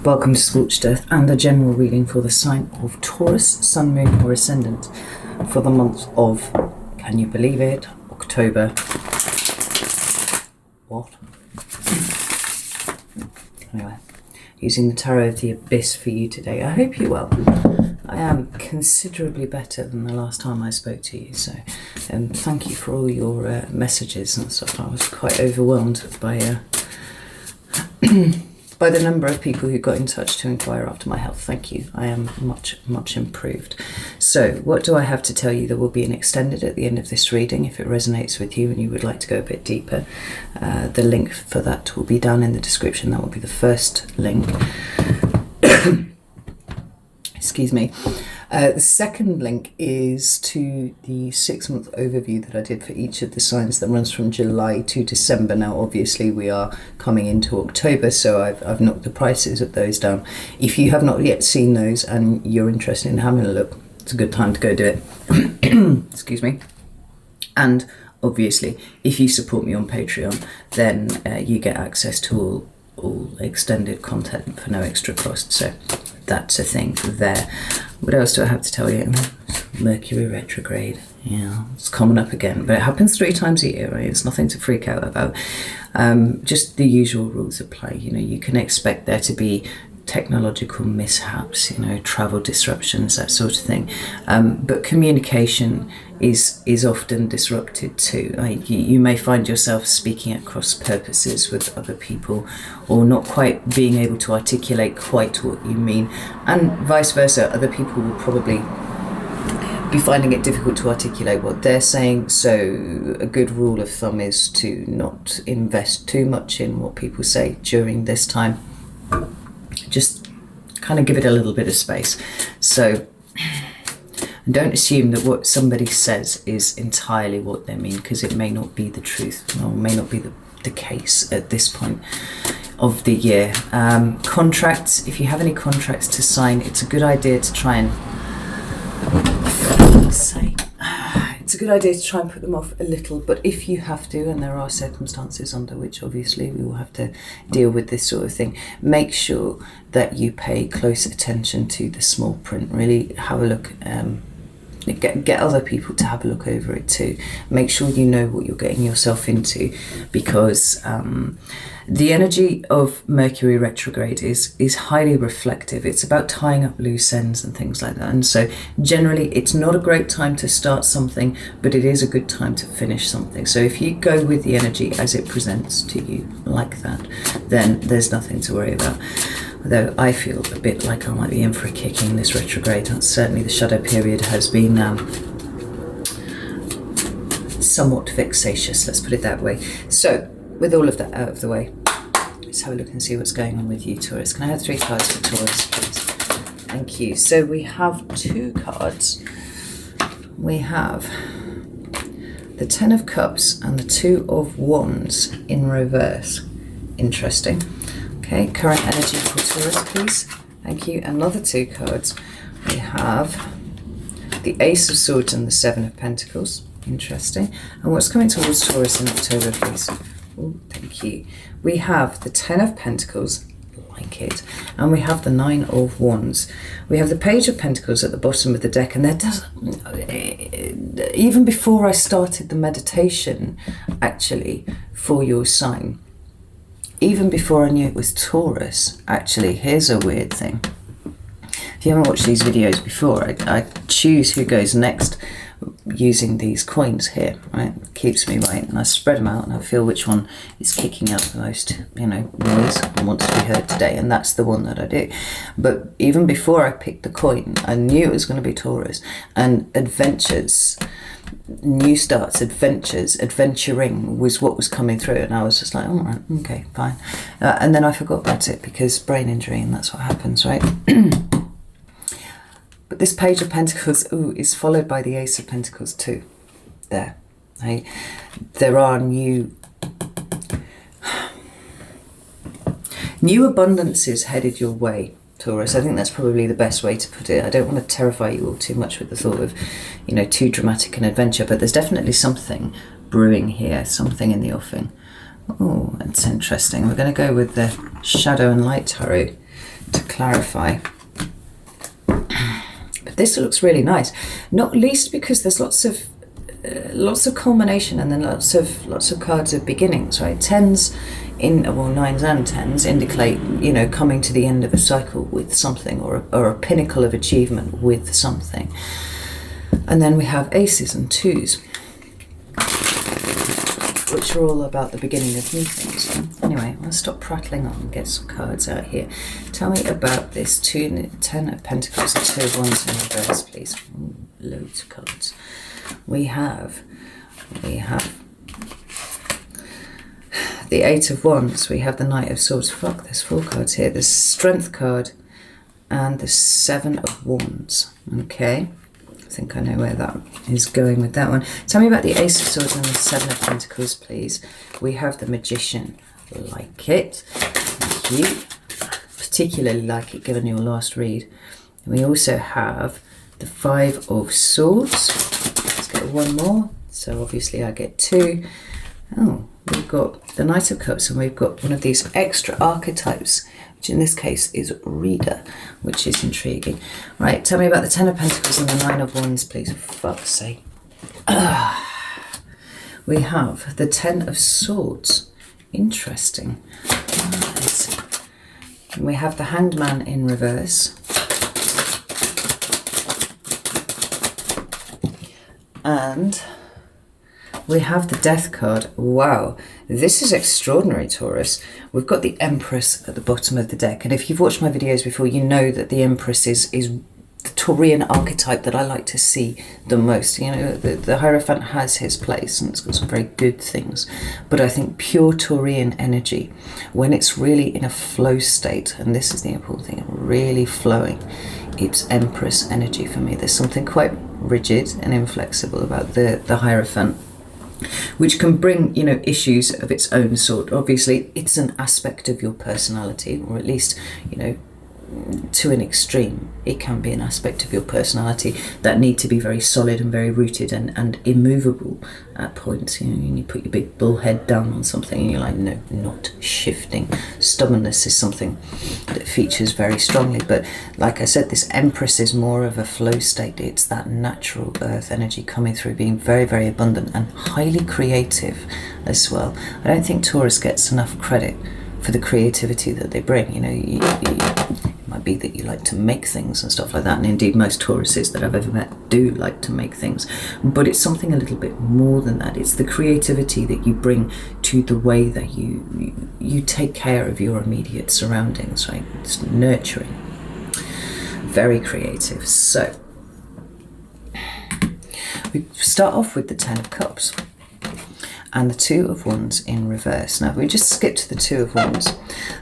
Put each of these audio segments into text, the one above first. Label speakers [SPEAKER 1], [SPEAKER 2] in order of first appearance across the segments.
[SPEAKER 1] Welcome to Scorched Earth and a general reading for the sign of Taurus, Sun, Moon or Ascendant for the month of, can you believe it, October. What? Anyway, using the Tarot of the Abyss for you today. I hope you're well. I am considerably better than the last time I spoke to you, so thank you for all your messages and stuff. I was quite overwhelmed by by the number of people who got in touch to inquire after my health. Thank you. I am much improved. So what do I have to tell you? There will be an extended at the end of this reading if it resonates with you and you would like to go a bit deeper. The link for that will be down in the description. That will be the first link. Excuse me. The second link is to the 6-month overview that I did for each of the signs that runs from July to December. Now, obviously, we are coming into October, so I've knocked the prices of those down. If you have not yet seen those and you're interested in having a look, it's a good time to go do it. Excuse me. And obviously, if you support me on Patreon, then you get access to all extended content for no extra cost. So that's a thing there. What else do I have to tell you? Mercury retrograde. Yeah, it's coming up again, but it happens 3 times a year, right? It's nothing to freak out about. Just the usual rules apply. You know, you can expect there to be technological mishaps, you know, travel disruptions, that sort of thing. But communication is often disrupted too. Like you may find yourself speaking at cross purposes with other people, or not quite being able to articulate quite what you mean, and vice versa. Other people will probably be finding it difficult to articulate what they're saying. So a good rule of thumb is to not invest too much in what people say during this time. Just kind of give it a little bit of space. So don't assume that what somebody says is entirely what they mean, because it may not be the truth, or may not be the case at this point of the year. Contracts, if you have any contracts to sign, it's a good idea to try and put them off a little. But if you have to, and there are circumstances under which obviously we will have to deal with this sort of thing, make sure that you pay close attention to the small print. Really have a look, get other people to have a look over it too. Make sure you know what you're getting yourself into, because the energy of Mercury retrograde is highly reflective. It's about tying up loose ends and things like that. And so generally it's not a great time to start something, but it is a good time to finish something. So if you go with the energy as it presents to you like that, then there's nothing to worry about. Although I feel a bit like I might be in for a kick in this retrograde. And certainly the shadow period has been somewhat vexatious, let's put it that way. So with all of that out of the way, let's have a look and see what's going on with you, Taurus. Can I have 3 cards for Taurus, please? Thank you. So we have 2 cards. We have the 10 of Cups and the 2 of Wands in reverse. Interesting. Okay, current energy for Taurus, please. Thank you. Another 2 cards. We have the Ace of Swords and the 7 of Pentacles. Interesting. And what's coming towards Taurus in October, please? Oh, thank you. We have the 10 of Pentacles, like it, and we have the 9 of Wands. We have the Page of Pentacles at the bottom of the deck, and there does, even before I started the meditation, actually, for your sign, even before I knew it was Taurus, actually, here's a weird thing. If you haven't watched these videos before, I choose who goes next using these coins here, right? It keeps me right, and I spread them out and I feel which one is kicking up the most, you know, noise and wants to be heard today, and that's the one that I do. But even before I picked the coin, I knew it was going to be Taurus. And adventures, new starts, adventures, adventuring was what was coming through, and I was just like, all right, okay, fine. And then I forgot about it because brain injury, and that's what happens, right? But this Page of Pentacles is followed by the Ace of Pentacles too. There. Right? There are new abundances headed your way, Taurus. I think that's probably the best way to put it. I don't want to terrify you all too much with the thought of, you know, too dramatic an adventure, but there's definitely something brewing here, something in the offing. Oh, that's interesting. We're going to go with the Shadow and Light Tarot to clarify. But this looks really nice, not least because there's lots of culmination, and then lots of cards of beginnings, right? Tens well, nines and tens indicate, you know, coming to the end of a cycle with something, or a pinnacle of achievement with something. And then we have aces and twos, which are all about the beginning of new things. Anyway, I'll stop prattling on and get some cards out here. Tell me about this 10 of Pentacles and 2 of Wands in reverse, please. Ooh, loads of cards. We have the 8 of Wands. We have the Knight of Swords. Fuck, there's 4 cards here. The Strength card and the 7 of Wands. Okay. I think I know where that is going with that one. Tell me about the Ace of Swords and the 7 of Pentacles, please. We have the Magician. Like it. Thank you. Particularly like it given your last read. And we also have the 5 of Swords. Let's get one more. So obviously I get 2. Oh, we've got the Knight of Cups, and we've got one of these extra archetypes, which in this case is Reader, which is intriguing. Right, tell me about the 10 of Pentacles and the 9 of Wands, please. For fuck's sake. We have the 10 of Swords. Interesting. Right. And we have the Hanged Man in reverse. And we have the Death card. Wow, this is extraordinary, Taurus. We've got the Empress at the bottom of the deck. And if you've watched my videos before, you know that the Empress is the Taurian archetype that I like to see the most. You know, the Hierophant has his place and it's got some very good things. But I think pure Taurian energy, when it's really in a flow state, and this is the important thing, really flowing, it's Empress energy for me. There's something quite rigid and inflexible about the Hierophant, which can bring, you know, issues of its own sort. Obviously, it's an aspect of your personality, or at least, you know, to an extreme, it can be an aspect of your personality that need to be very solid and very rooted and immovable at points. You know, you put your big bull head down on something and you're like, no, not shifting. Stubbornness is something that features very strongly. But like I said, this Empress is more of a flow state. It's that natural earth energy coming through, being very, very abundant and highly creative as well. I don't think Taurus gets enough credit for the creativity that they bring. You know, it might be that you like to make things and stuff like that, and indeed most Tauruses that I've ever met do like to make things, but it's something a little bit more than that. It's the creativity that you bring to the way that you take care of your immediate surroundings, right? It's nurturing, very creative. So we start off with the 10 of Cups and the 2 of Wands in reverse. Now, if we just skip to the 2 of Wands,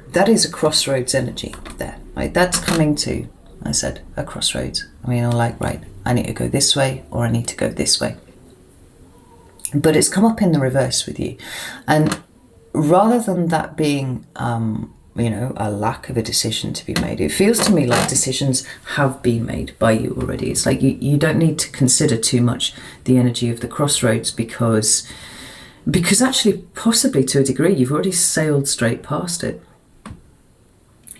[SPEAKER 1] that is a crossroads energy there, right? That's coming to, I said, a crossroads. I mean, I'm like, right, I need to go this way or I need to go this way. But it's come up in the reverse with you. And rather than that being, you know, a lack of a decision to be made, it feels to me like decisions have been made by you already. It's like you don't need to consider too much the energy of the crossroads, because actually, possibly to a degree, you've already sailed straight past it.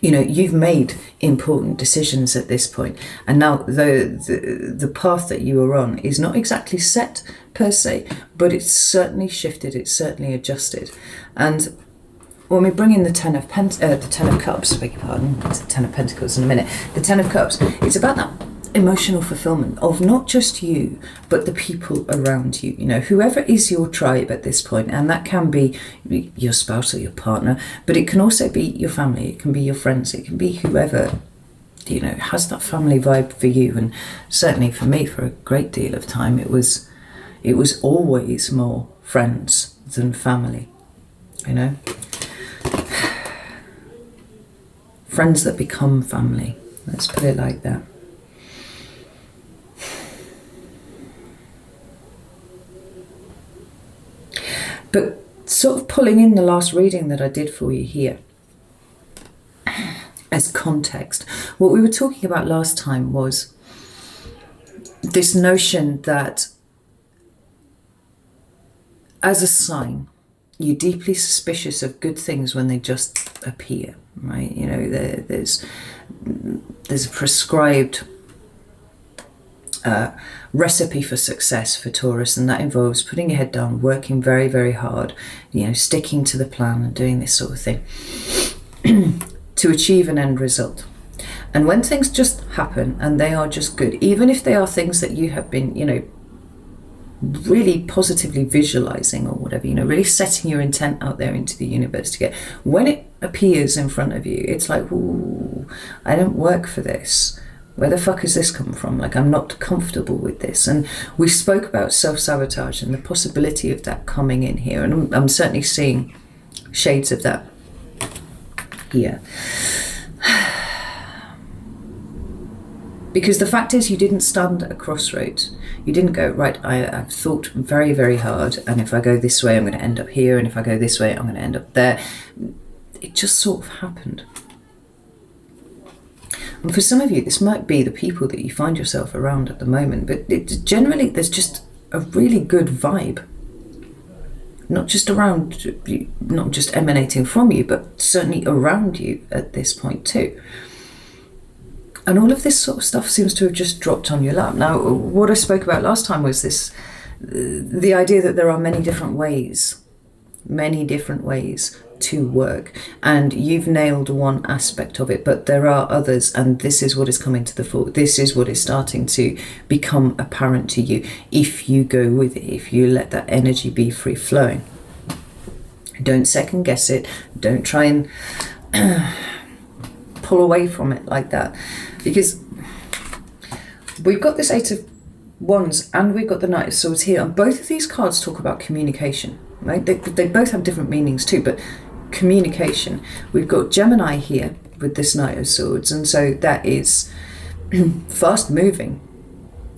[SPEAKER 1] You know, you've made important decisions at this point, and now the path that you are on is not exactly set per se, but it's certainly shifted, it's certainly adjusted. And when we bring in the 10 of Cups, beg your pardon, it's the 10 of Pentacles in a minute. The 10 of Cups, it's about that emotional fulfillment of not just you, but the people around you. You know, whoever is your tribe at this point, and that can be your spouse or your partner, but it can also be your family, it can be your friends, it can be whoever, you know, has that family vibe for you. And certainly for me, for a great deal of time, it was always more friends than family, you know. Friends that become family, let's put it like that. But sort of pulling in the last reading that I did for you here as context, what we were talking about last time was this notion that as a sign, you're deeply suspicious of good things when they just appear, right? You know, there's a prescribed recipe for success for Taurus, and that involves putting your head down, working very, very hard, you know, sticking to the plan and doing this sort of thing to achieve an end result. And when things just happen and they are just good, even if they are things that you have been, you know, really positively visualizing or whatever, you know, really setting your intent out there into the universe to get, when it appears in front of you, it's like, ooh, I don't work for this. Where the fuck has this come from? Like, I'm not comfortable with this. And we spoke about self-sabotage and the possibility of that coming in here. And I'm certainly seeing shades of that here. Because the fact is, you didn't stand at a crossroads. You didn't go, right, I've thought very, very hard, and if I go this way, I'm going to end up here, and if I go this way, I'm going to end up there. It just sort of happened. And for some of you, this might be the people that you find yourself around at the moment, but generally, there's just a really good vibe. Not just around you, not just emanating from you, but certainly around you at this point too. And all of this sort of stuff seems to have just dropped on your lap. Now, what I spoke about last time was this, the idea that there are many different ways to work. And you've nailed one aspect of it, but there are others, and this is what is coming to the fore. This is what is starting to become apparent to you if you go with it, if you let that energy be free flowing. Don't second guess it. Don't try and pull away from it like that. Because we've got this Eight of Wands and we've got the Knight of Swords here, and both of these cards talk about communication, right? They both have different meanings too, but communication. We've got Gemini here with this Knight of Swords, and so that is fast moving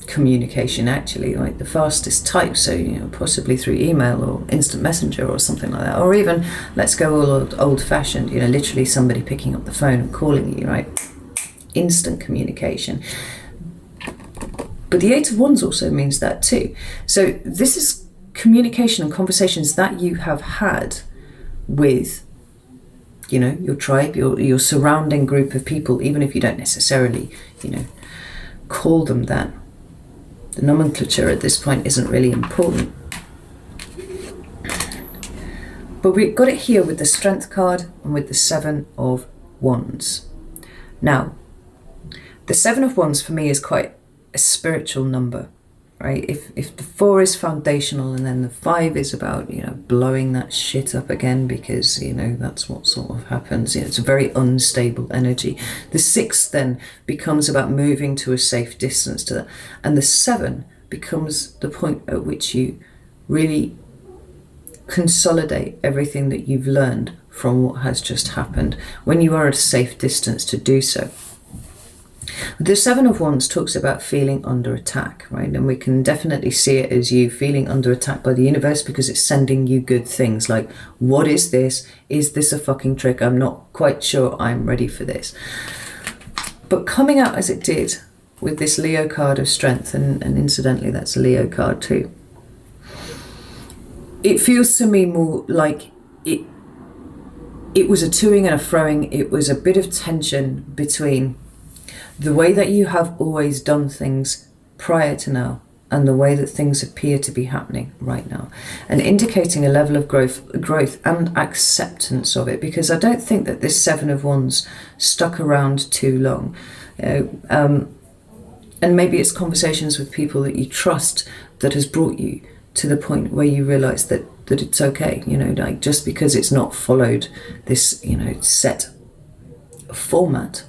[SPEAKER 1] communication, actually, like the fastest type, so, you know, possibly through email or instant messenger or something like that, or even, let's go all old fashioned, you know, literally somebody picking up the phone and calling you, right? Instant communication. But the Eight of Wands also means that too. So this is communication and conversations that you have had with, you know, your tribe, your surrounding group of people, even if you don't necessarily, you know, call them that. The nomenclature at this point isn't really important. But we've got it here with the Strength card and with the Seven of Wands. Now, the Seven of Wands for me is quite a spiritual number, right? If the 4 is foundational and then the 5 is about, you know, blowing that shit up again because, you know, that's what sort of happens. You know, it's a very unstable energy. The 6 then becomes about moving to a safe distance to that. And the 7 becomes the point at which you really consolidate everything that you've learned from what has just happened when you are at a safe distance to do so. The Seven of Wands talks about feeling under attack, right? And we can definitely see it as you feeling under attack by the universe because it's sending you good things like, what is this? Is this a fucking trick? I'm not quite sure I'm ready for this. But coming out as it did with this Leo card of strength, and incidentally, that's a Leo card too. It feels to me more like it was a toing and a froing. It was a bit of tension between the way that you have always done things prior to now and the way that things appear to be happening right now, and indicating a level of growth and acceptance of it, because I don't think that this Seven of Wands stuck around too long. And maybe it's conversations with people that you trust that has brought you to the point where you realise that it's okay, you know, like just because it's not followed this, you know, set format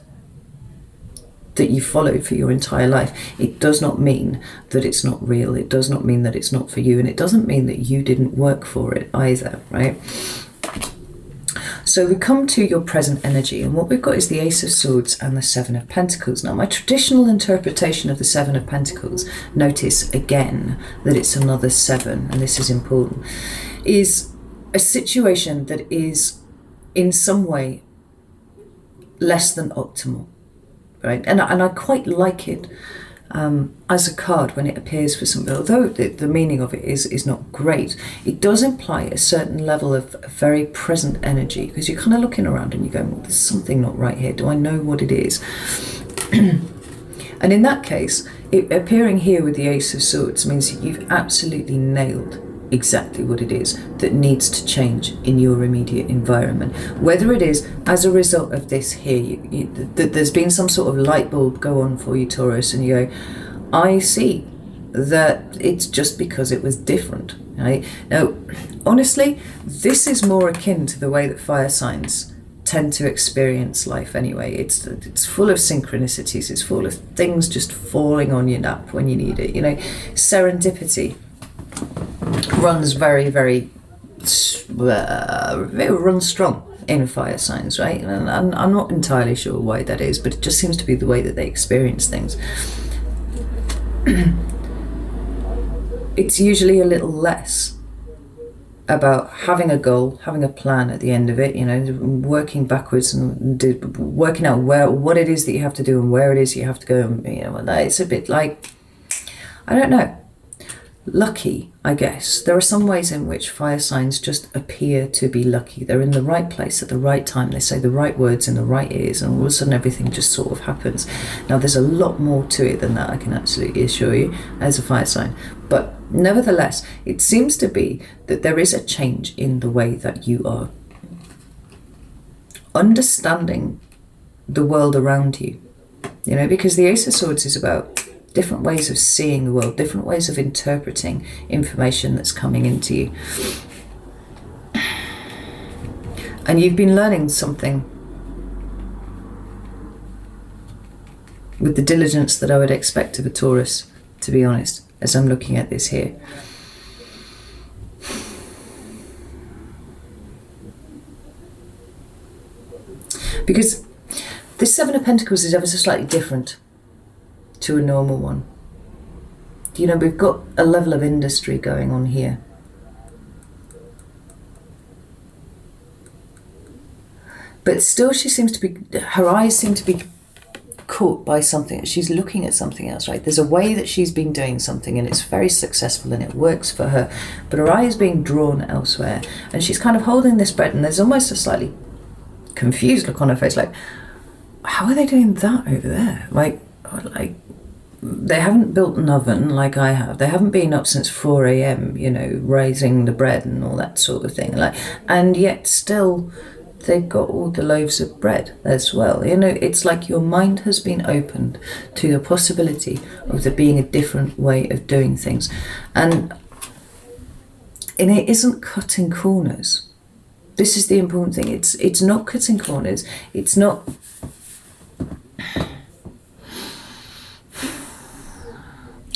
[SPEAKER 1] that you followed for your entire life, it does not mean that it's not real. It does not mean that it's not for you, and it doesn't mean that you didn't work for it either, right? So we come to your present energy, and what we've got is the Ace of Swords and the Seven of Pentacles. Now, my traditional interpretation of the Seven of Pentacles, notice again that it's another 7, and this is important, is a situation that is in some way less than optimal. Right, and I quite like it. as a card when it appears for somebody, although the meaning of it is not great, it does imply a certain level of very present energy, because you're kind of looking around and you're going, well, there's something not right here. Do I know what it is? And in that case, it appearing here with the Ace of Swords means that you've absolutely nailed exactly what it is that needs to change in your immediate environment. Whether it is as a result of this here, there's been some sort of light bulb go on for you, Taurus, and you go, I see that it's just because it was different. Right? Now, honestly, this is more akin to the way that fire signs tend to experience life anyway. It's full of synchronicities. It's full of things just falling on your lap when you need it. You know, serendipity runs very, very runs strong in fire signs, right? And I'm not entirely sure why that is, but it just seems to be the way that they experience things. It's usually a little less about having a goal, having a plan at the end of it, you know, working backwards and working out what it is that you have to do and where it is you have to go. And, you know, it's a bit like, I don't know, lucky, I guess. There are some ways in which fire signs just appear to be lucky. They're in the right place at the right time. They say the right words in the right ears, and all of a sudden everything just sort of happens. Now, there's a lot more to it than that, I can absolutely assure you, as a fire sign. But nevertheless, it seems to be that there is a change in the way that you are understanding the world around you. You know, because the Ace of Swords is about different ways of seeing the world, different ways of interpreting information that's coming into you. And you've been learning something with the diligence that I would expect of a Taurus, to be honest, as I'm looking at this here. Because this Seven of Pentacles is ever so slightly different to a normal one. You know, we've got a level of industry going on here. But still she seems to be, her eyes seem to be caught by something. She's looking at something else, right? There's a way that she's been doing something and it's very successful and it works for her, but her eye is being drawn elsewhere, and she's kind of holding this bread, and there's almost a slightly confused look on her face, like, how are they doing that over there? Like they haven't built an oven like I have. They haven't been up since 4 a.m, you know, raising the bread and all that sort of thing. Like, and yet still they've got all the loaves of bread as well. You know, it's like your mind has been opened to the possibility of there being a different way of doing things. And it isn't cutting corners. This is the important thing. It's not cutting corners. It's not...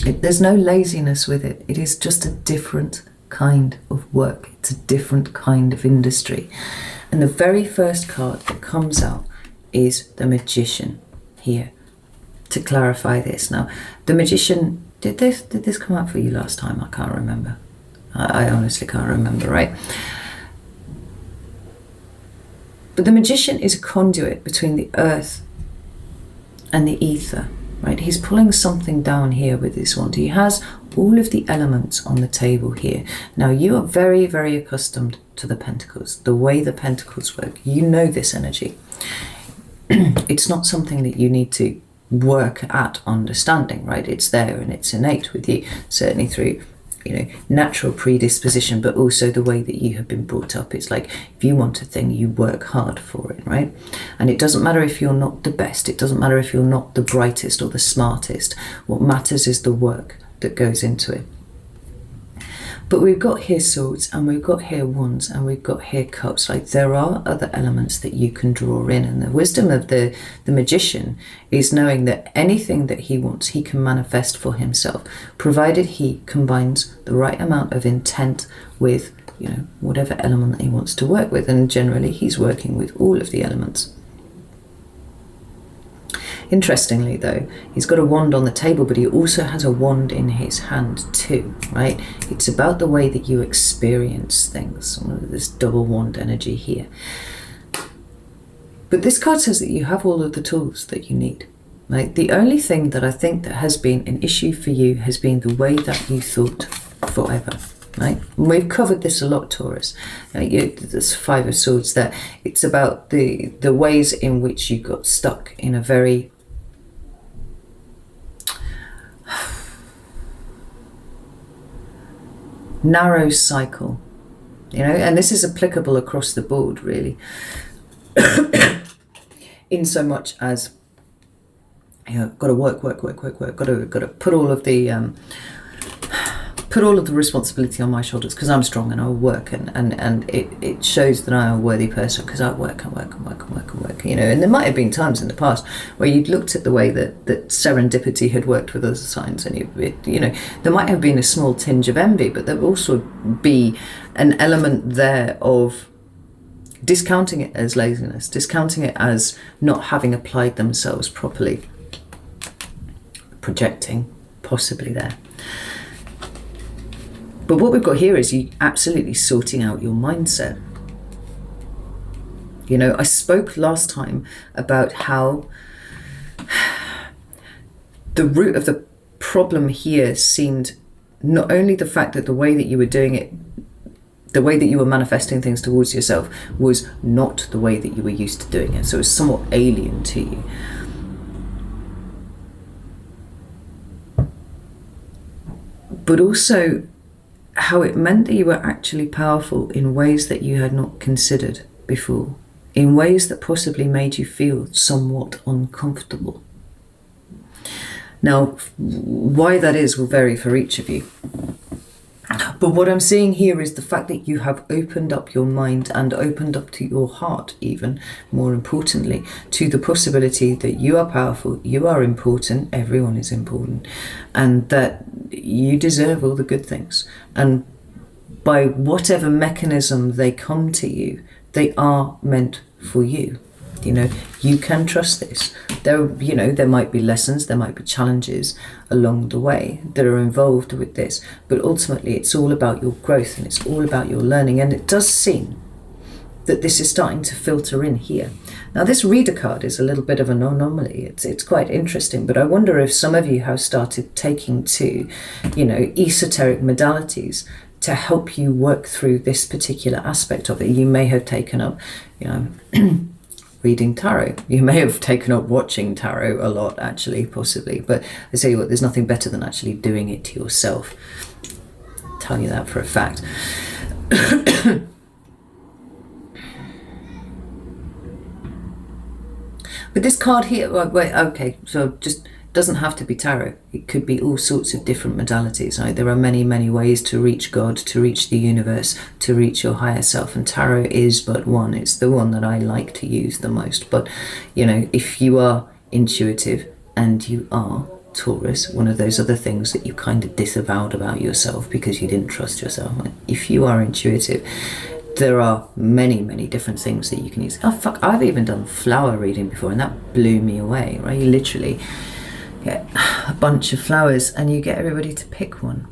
[SPEAKER 1] there's no laziness with it. It is just a different kind of work. It's a different kind of industry. And the very first card that comes out is the Magician here, to clarify this. Now, the Magician, did this come out for you last time? I can't remember. I honestly can't remember, right? But the Magician is a conduit between the earth and the ether, right? He's pulling something down here with this wand. He has all of the elements on the table here. Now, you are very, very accustomed to the Pentacles, the way the Pentacles work. You know this energy. It's not something that you need to work at understanding, right? It's there and it's innate with you, certainly through, you know, natural predisposition, but also the way that you have been brought up. It's like, if you want a thing, you work hard for it, right? And it doesn't matter if you're not the best. It doesn't matter if you're not the brightest or the smartest. What matters is the work that goes into it. But we've got here swords, and we've got here wands, and we've got here cups. Like, there are other elements that you can draw in, and the wisdom of the Magician is knowing that anything that he wants, he can manifest for himself, provided he combines the right amount of intent with, you know, whatever element he wants to work with. And generally he's working with all of the elements. Interestingly, though, he's got a wand on the table, but he also has a wand in his hand too, right? It's about the way that you experience things, this double wand energy here. But this card says that you have all of the tools that you need, right? The only thing that I think that has been an issue for you has been the way that you thought forever, right? And we've covered this a lot, Taurus. There's Five of Swords there. It's about the ways in which you got stuck in a very narrow cycle, and this is applicable across the board, really. In so much as, got to work, got to put all of the responsibility on my shoulders because I'm strong and I'll work, and it shows that I'm a worthy person because I work, and there might have been times in the past where you'd looked at the way that serendipity had worked with other signs, and there might have been a small tinge of envy, but there would also be an element there of discounting it as laziness, discounting it as not having applied themselves properly, projecting possibly there. But what we've got here is you absolutely sorting out your mindset. I spoke last time about how the root of the problem here seemed not only the fact that the way that you were doing it, the way that you were manifesting things towards yourself was not the way that you were used to doing it. So it was somewhat alien to you. But also how it meant that you were actually powerful in ways that you had not considered before, in ways that possibly made you feel somewhat uncomfortable. Now, why that is will vary for each of you. But what I'm seeing here is the fact that you have opened up your mind and opened up to your heart, even more importantly, to the possibility that you are powerful, you are important, everyone is important, and that you deserve all the good things. And by whatever mechanism they come to you, they are meant for you. You can trust this. There might be lessons, there might be challenges along the way that are involved with this, but ultimately it's all about your growth and it's all about your learning. And it does seem that this is starting to filter in here. Now, this reader card is a little bit of an anomaly. It's quite interesting, but I wonder if some of you have started taking to, esoteric modalities to help you work through this particular aspect of it. You may have taken up, reading tarot. You may have taken up watching tarot a lot, actually, possibly. But I tell you what, there's nothing better than actually doing it to yourself. I'll tell you that for a fact. But this card here, okay, so just doesn't have to be tarot. It could be all sorts of different modalities. Right? There are many, many ways to reach God, to reach the universe, to reach your higher self. And tarot is but one. It's the one that I like to use the most. But, if you are intuitive and you are Taurus, one of those other things that you kind of disavowed about yourself because you didn't trust yourself. If you are intuitive, there are many, many different things that you can use. I've even done flower reading before, and that blew me away, right? You literally get a bunch of flowers and you get everybody to pick one.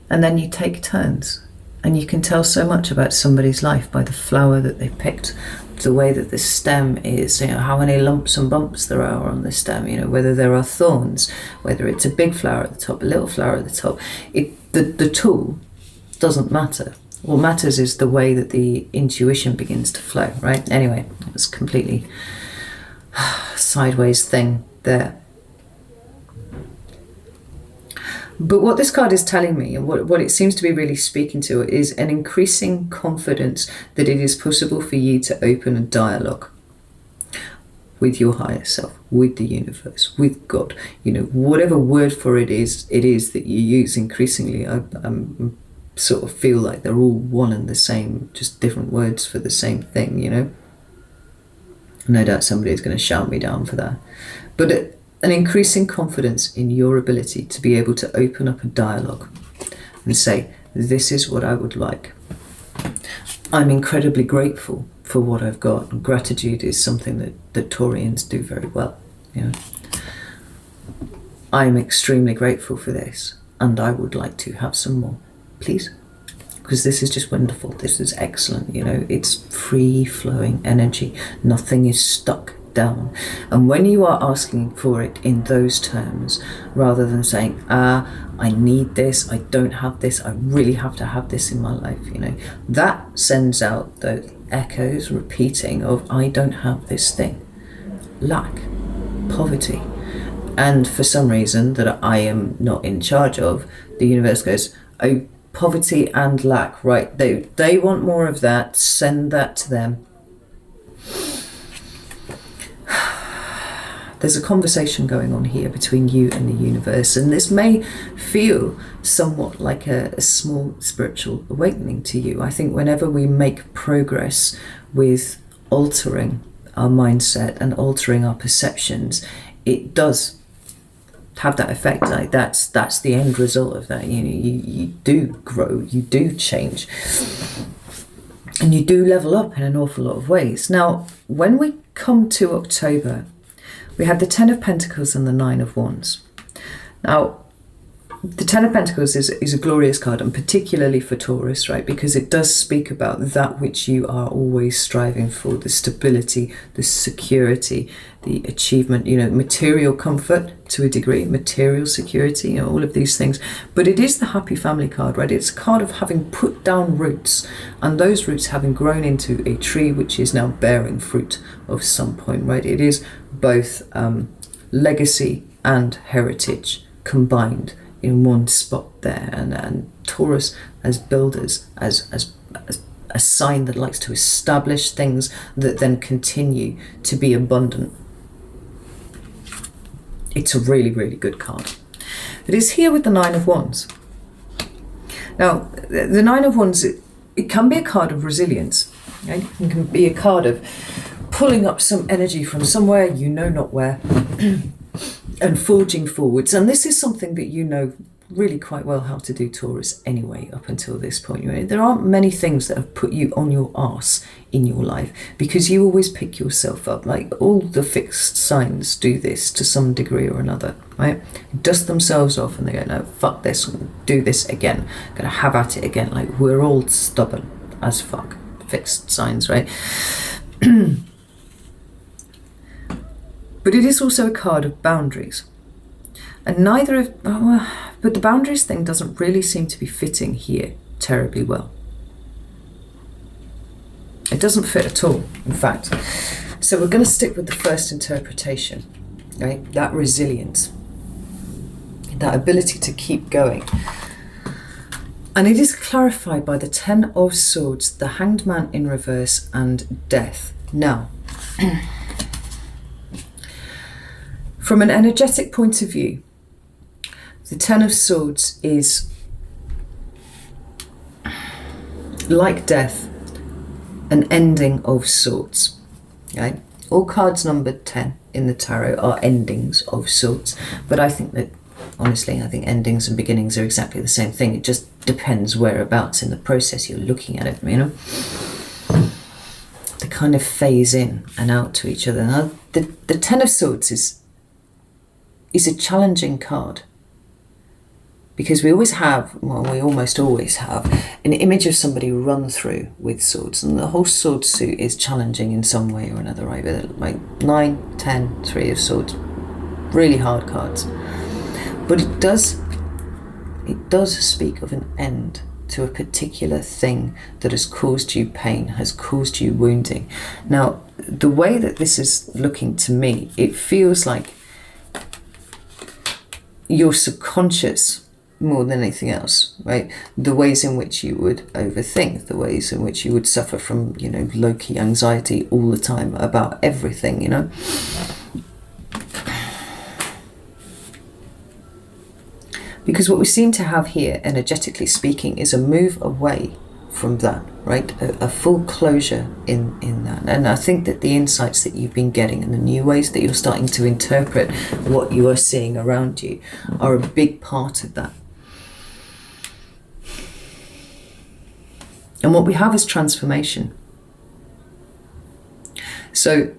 [SPEAKER 1] And then you take turns, and you can tell so much about somebody's life by the flower that they picked, the way that the stem is, how many lumps and bumps there are on the stem, whether there are thorns, whether it's a big flower at the top, a little flower at the top. The tool doesn't matter. What matters is the way that the intuition begins to flow, right? Anyway, it was completely sideways thing there. But what this card is telling me, and what it seems to be really speaking to, is an increasing confidence that it is possible for you to open a dialogue with your higher self, with the universe, with God. Whatever word for it is that you use increasingly. I'm sort of feel like they're all one and the same, just different words for the same thing, No doubt somebody's going to shout me down for that. But an increasing confidence in your ability to be able to open up a dialogue and say, this is what I would like. I'm incredibly grateful for what I've got. And gratitude is something that Taurians do very well. I'm extremely grateful for this, and I would like to have some more, please. Because this is just wonderful. This is excellent. It's free flowing energy. Nothing is stuck down. And when you are asking for it in those terms, rather than saying, I need this, I don't have this, I really have to have this in my life, that sends out those echoes repeating of, I don't have this thing. Lack, poverty. And for some reason that I am not in charge of, the universe goes, oh, poverty and lack, right? They want more of that, send that to them. There's a conversation going on here between you and the universe, and this may feel somewhat like a small spiritual awakening to you. I think whenever we make progress with altering our mindset and altering our perceptions, it does have that effect. Like that's the end result of that. You do grow, you do change, and you do level up in an awful lot of ways. Now, when we come to October, we have the Ten of Pentacles and the Nine of Wands. Now, the Ten of Pentacles is a glorious card, and particularly for Taurus, right? Because it does speak about that which you are always striving for, the stability, the security, the achievement, material comfort to a degree, material security, all of these things. But it is the happy family card, right? It's a card of having put down roots, and those roots having grown into a tree which is now bearing fruit of some point, right? It is both legacy and heritage combined in one spot there, and Taurus as builders, as a sign that likes to establish things that then continue to be abundant. It's a really, really good card. It is here with the Nine of Wands. Now, the Nine of Wands, it can be a card of resilience. Right? It can be a card of pulling up some energy from somewhere you know not where and forging forwards. And this is something that you know really quite well how to do, Taurus, anyway, up until this point. There aren't many things that have put you on your arse in your life, because you always pick yourself up. Like all the fixed signs do this to some degree or another, right? Dust themselves off and they go, no, fuck this, do this again, gonna have at it again. Like, we're all stubborn as fuck. Fixed signs, right? But it is also a card of boundaries. And but the boundaries thing doesn't really seem to be fitting here terribly well. It doesn't fit at all, in fact. So we're going to stick with the first interpretation, right? That resilience, that ability to keep going. And it is clarified by the Ten of Swords, the Hanged Man in reverse, and Death. Now, from an energetic point of view, the Ten of Swords is, like Death, an ending of sorts. Right? All cards numbered 10 in the tarot are endings of sorts, but I think that, honestly, I think endings and beginnings are exactly the same thing. It just depends whereabouts in the process you're looking at it, They kind of phase in and out to each other. Now, the Ten of Swords is a challenging card, because we almost always have an image of somebody run through with swords, and the whole sword suit is challenging in some way or another, right? Like 9, 10, 3 of swords, really hard cards. But it does speak of an end to a particular thing that has caused you pain, has caused you wounding. Now, the way that this is looking to me, it feels like your subconscious, more than anything else, right? The ways in which you would overthink, the ways in which you would suffer from, low-key anxiety all the time about everything, Because what we seem to have here, energetically speaking, is a move away from that, right? A full closure in that. And I think that the insights that you've been getting and the new ways that you're starting to interpret what you are seeing around you are a big part of that. And what we have is transformation. So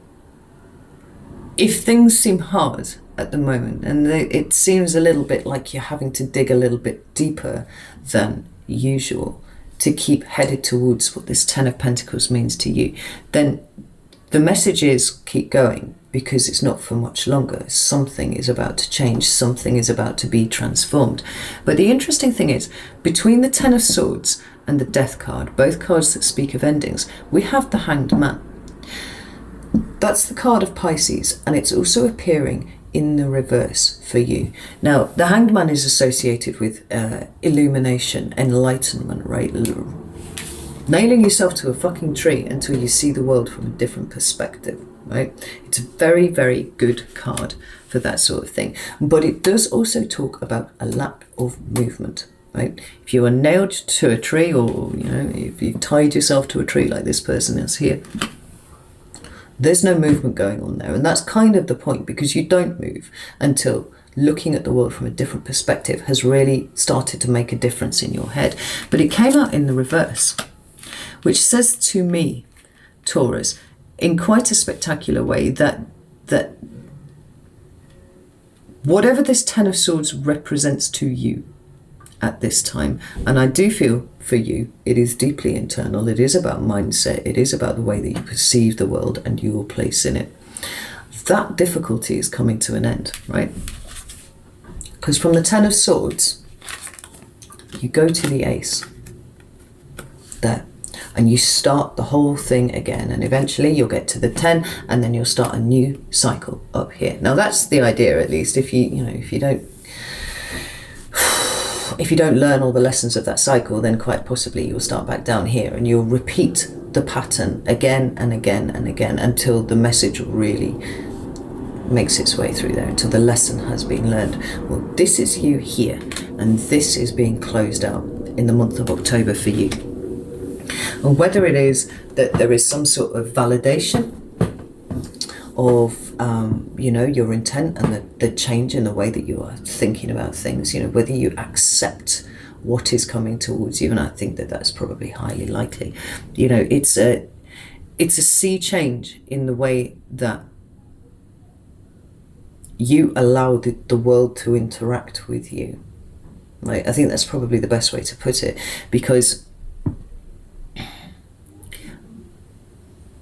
[SPEAKER 1] if things seem hard at the moment, and it seems a little bit like you're having to dig a little bit deeper than usual to keep headed towards what this Ten of Pentacles means to you, then the message is keep going. because it's not for much longer. Something is about to change. Something is about to be transformed. But the interesting thing is, between the Ten of Swords and the Death card, both cards that speak of endings, we have the Hanged Man. That's the card of Pisces, and it's also appearing in the reverse for you. Now, the Hanged Man is associated with illumination, enlightenment, right? Nailing yourself to a fucking tree until you see the world from a different perspective, right? It's a very, very good card for that sort of thing. But it does also talk about a lack of movement, right? If you are nailed to a tree, or, you know, if you've tied yourself to a tree like this person is here, there's no movement going on there. And that's kind of the point, because you don't move until looking at the world from a different perspective has really started to make a difference in your head. But it came out in the reverse, which says to me, Taurus, in quite a spectacular way, that whatever this Ten of Swords represents to you at this time, and I do feel for you, it is deeply internal. It is about mindset. It is about the way that you perceive the world and your place in it. That difficulty is coming to an end, right? Because from the Ten of Swords, you go to the Ace there, and you start the whole thing again, and eventually you'll get to the 10, and then you'll start a new cycle up here. Now that's the idea, at least. If you don't learn all the lessons of that cycle, then quite possibly you'll start back down here, and you'll repeat the pattern again and again and again until the message really makes its way through there, until the lesson has been learned. Well, this is you here, and this is being closed out in the month of October for you. And whether it is that there is some sort of validation of your intent and the change in the way that you are thinking about things, whether you accept what is coming towards you, and I think that that's probably highly likely. It's a sea change in the way that you allow the world to interact with you, right? I think that's probably the best way to put it, because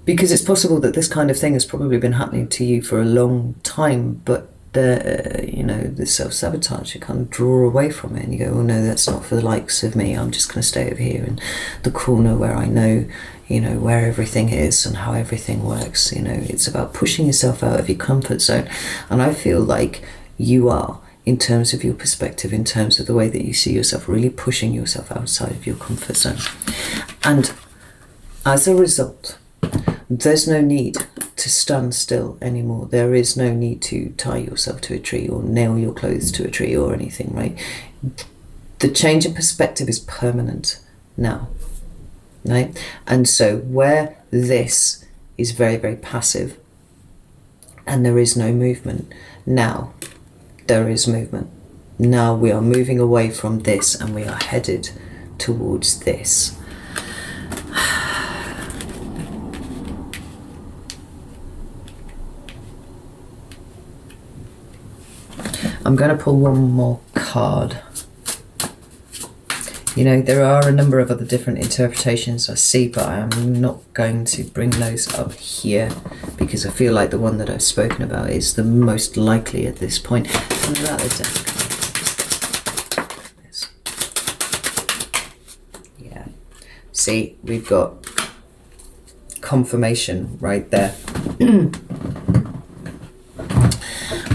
[SPEAKER 1] it's possible that this kind of thing has probably been happening to you for a long time, but the self-sabotage, you kind of draw away from it, and you go, oh no, that's not for the likes of me. I'm just going to stay over here in the corner where I know, where everything is and how everything works. It's about pushing yourself out of your comfort zone, and I feel like you are, in terms of your perspective, in terms of the way that you see yourself, really pushing yourself outside of your comfort zone. And as a result, there's no need to stand still anymore. There is no need to tie yourself to a tree or nail your clothes to a tree or anything, right? The change in perspective is permanent now, right? And so where this is very, very passive and there is no movement, now there is movement. Now we are moving away from this and we are headed towards this. I'm going to pull one more card. There are a number of other different interpretations I see, but I'm not going to bring those up here because I feel like the one that I've spoken about is the most likely at this point. And that is yeah. See, we've got confirmation right there.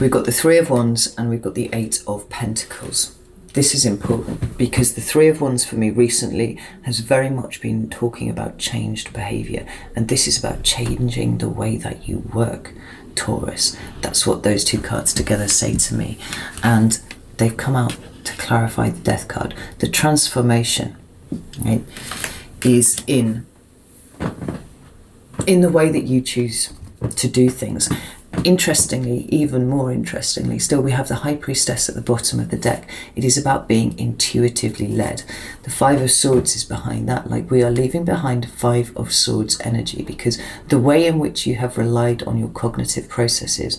[SPEAKER 1] We've got the Three of Wands and we've got the Eight of Pentacles. This is important because the Three of Wands for me recently has very much been talking about changed behaviour, and this is about changing the way that you work, Taurus. That's what those two cards together say to me, and they've come out to clarify the Death card. The transformation, right, is in the way that you choose to do things. Interestingly, even more interestingly, still we have the High Priestess at the bottom of the deck. It is about being intuitively led. The Five of Swords is behind that. Like, we are leaving behind Five of Swords energy because the way in which you have relied on your cognitive processes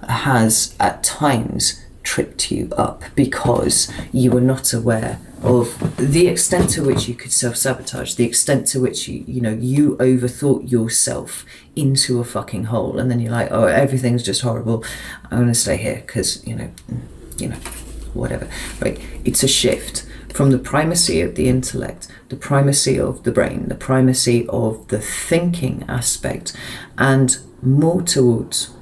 [SPEAKER 1] has at times tripped you up because you were not aware of the extent to which you could self-sabotage, the extent to which you overthought yourself into a fucking hole, and then you're like, oh, everything's just horrible, I'm going to stay here because whatever, right? It's a shift from the primacy of the intellect, the primacy of the brain, the primacy of the thinking aspect, and more towards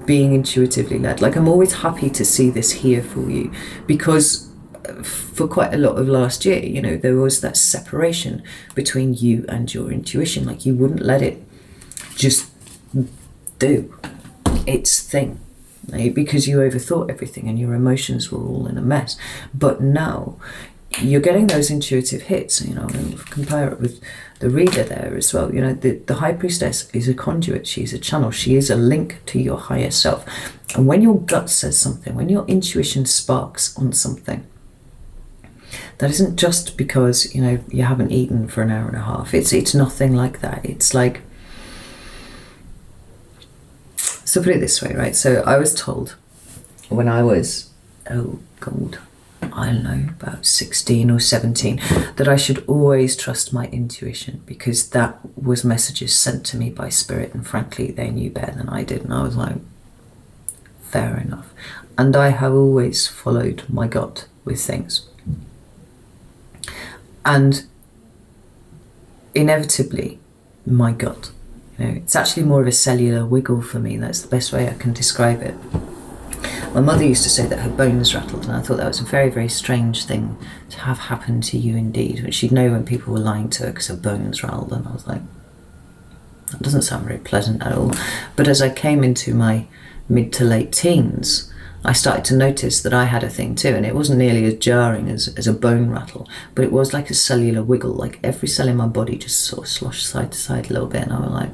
[SPEAKER 1] being intuitively led. Like, I'm always happy to see this here for you, because for quite a lot of last year, there was that separation between you and your intuition. Like, you wouldn't let it just do its thing, right? Because you overthought everything and your emotions were all in a mess. But now you're getting those intuitive hits, and compare it with the reader there as well. The high priestess is a conduit, she's a channel, she is a link to your higher self. And when your gut says something, when your intuition sparks on something, that isn't just because you haven't eaten for an hour and a half. It's nothing like that. It's like, so put it this way, right? So I was told when I was, oh God, I don't know, about 16 or 17, that I should always trust my intuition, because that was messages sent to me by spirit, and frankly they knew better than I did. And I was like, fair enough. And I have always followed my gut with things, and inevitably my gut, it's actually more of a cellular wiggle for me. That's the best way I can describe it. My mother used to say that her bones rattled, and I thought that was a very, very strange thing to have happen to you indeed. But she'd know when people were lying to her because her bones rattled, and I was like, that doesn't sound very pleasant at all. But as I came into my mid to late teens, I started to notice that I had a thing too, and it wasn't nearly as jarring as a bone rattle, but it was like a cellular wiggle, like every cell in my body just sort of sloshed side to side a little bit, and I was like,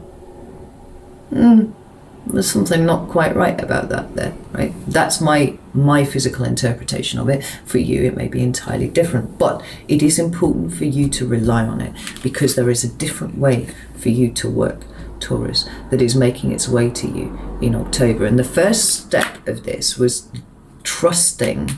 [SPEAKER 1] there's something not quite right about that there, right? That's my physical interpretation of it. For you, it may be entirely different, but it is important for you to rely on it, because there is a different way for you to work, Taurus, that is making its way to you in October. And the first step of this was trusting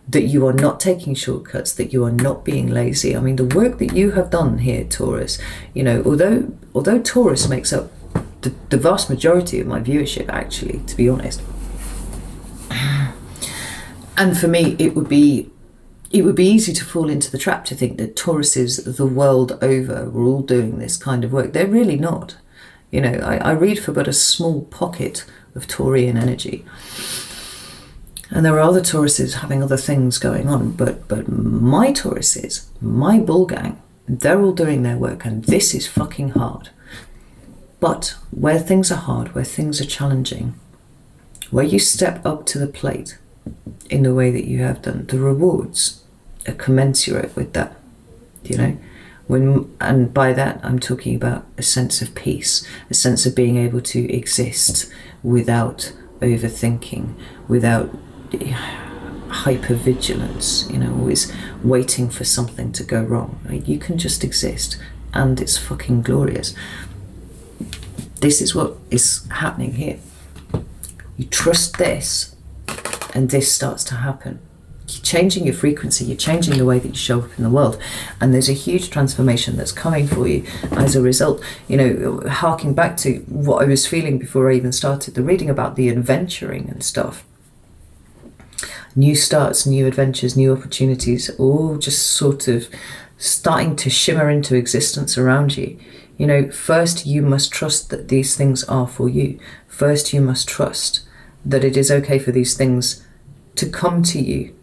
[SPEAKER 1] that you are not taking shortcuts, that you are not being lazy. I mean, the work that you have done here, Taurus, although Taurus makes up the vast majority of my viewership, actually, to be honest. And for me, it would be easy to fall into the trap to think that Tauruses the world over were all doing this kind of work. They're really not. I read for but a small pocket of Taurian energy. And there are other Tauruses having other things going on, but my Tauruses, my bull gang, they're all doing their work, and this is fucking hard. But where things are hard, where things are challenging, where you step up to the plate in the way that you have done, the rewards are commensurate with that, and by that I'm talking about a sense of peace, a sense of being able to exist without overthinking, without hypervigilance, always waiting for something to go wrong, right? You can just exist, and it's fucking glorious. This is what is happening here. You trust this, and this starts to happen. You're changing your frequency, you're changing the way that you show up in the world, and there's a huge transformation that's coming for you as a result. Harking back to what I was feeling before I even started the reading about the adventuring and stuff. New starts, new adventures, new opportunities, all just sort of starting to shimmer into existence around you. First you must trust that these things are for you. First you must trust that it is okay for these things to come to you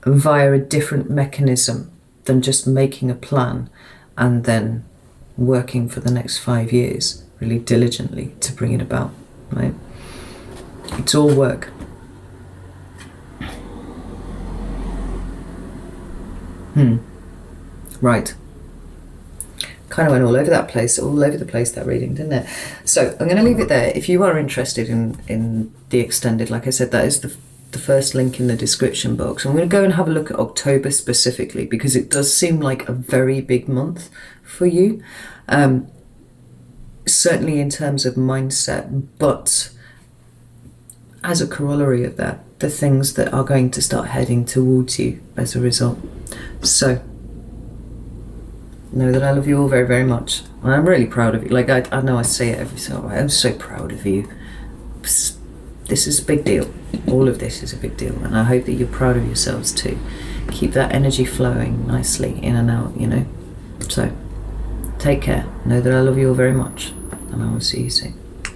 [SPEAKER 1] via a different mechanism than just making a plan and then working for the next 5 years really diligently to bring it about, right? It's all work. Right. Kind of went all over the place, that reading, didn't it? So I'm going to leave it there. If you are interested in the extended, like I said, that is the first link in the description box. I'm going to go and have a look at October specifically, because it does seem like a very big month for you. Certainly in terms of mindset, but as a corollary of that, the things that are going to start heading towards you as a result. So know that I love you all very, very much. And I'm really proud of you. Like, I know I say it every single way. I'm so proud of you. This is a big deal. All of this is a big deal. And I hope that you're proud of yourselves too. Keep that energy flowing nicely in and out, you know. So, take care. Know that I love you all very much. And I will see you soon.